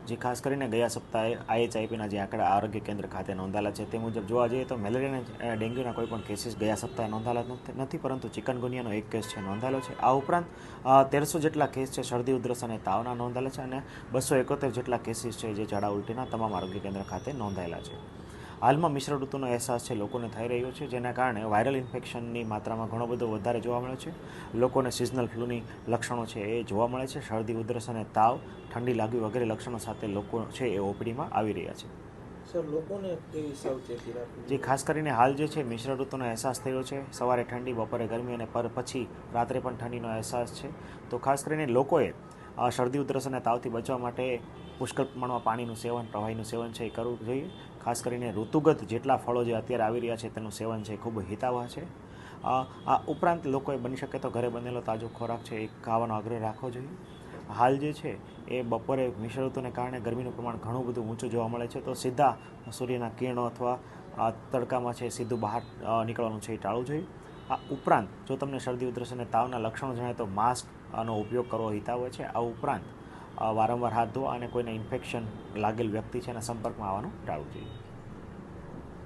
જે ખાસ કરીને ગયા સપ્તાહે IHIPના જે આંકડા આરોગ્ય કેન્દ્ર ખાતે નોંધાયેલા છે તે મુજબ જોવા જઈએ તો મેલેરિયા અને ડેન્ગ્યુના કોઈ પણ કેસીસ ગયા સપ્તાહે નોંધાયેલા નથી, પરંતુ ચિકનગુનિયાનો એક કેસ છે નોંધાયેલો છે. આ ઉપરાંત 1300 જેટલા કેસ છે શરદી ઉધરસ અને તાવના નોંધાયેલા છે, અને 271 જેટલા કેસીસ છે જે ઝાડા ઉલટીના તમામ આરોગ્ય કેન્દ્ર ખાતે નોંધાયેલા છે. હાલમાં મિશ્ર ઋતુનો અહેસાસ છે લોકોને થઈ રહ્યો છે, જેના કારણે વાયરલ ઇન્ફેક્શનની માત્રામાં ઘણો બધો વધારે જોવા મળે છે. લોકોને સિઝનલ ફ્લૂની લક્ષણો છે એ જોવા મળે છે. શરદી ઉધરસ અને તાવ, ઠંડી લાગવી વગેરે લક્ષણો સાથે લોકો છે એ OPDમાં આવી રહ્યા છે. સર, લોકોને કેવી સાવચેતી રાખવી? જે ખાસ કરીને હાલ જે છે મિશ્ર ઋતુનો અહેસાસ થયો છે. સવારે ઠંડી, બપોરે ગરમી અને પછી રાત્રે પણ ઠંડીનો અહેસાસ છે. તો ખાસ કરીને લોકોએ શરદી ઉધરસ અને તાવથી બચવા માટે પુષ્કળ પ્રમાણમાં પાણીનું સેવન, પ્રવાહીનું સેવન છે એ કરવું જોઈએ. ખાસ કરીને ઋતુગત જેટલા ફળો જે અત્યારે આવી રહ્યા છે તેનું સેવન છે એ ખૂબ હિતાવહ છે. આ ઉપરાંત લોકોએ બની શકે તો ઘરે બનેલો તાજો ખોરાક છે એ ખાવાનો આગ્રહ રાખવો જોઈએ. હાલ જે છે એ બપોરે મિશ્ર ઋતુને કારણે ગરમીનું પ્રમાણ ઘણું બધું ઊંચું જોવા મળે છે, તો સીધા સૂર્યના કિરણો અથવા તડકામાં છે સીધું બહાર નીકળવાનું છે એ ટાળવું જોઈએ. આ ઉપરાંત જો તમને શરદી ઉધરસ અને તાવના લક્ષણો જણાય તો માસ્કનો ઉપયોગ કરવો હિતાવહ છે. આ ઉપરાંત વારંવાર હાથ ધોવા અને કોઈને ઇન્ફેક્શન લાગેલ વ્યક્તિ છે એના સંપર્કમાં આવવાનું ટાળવું જોઈએ.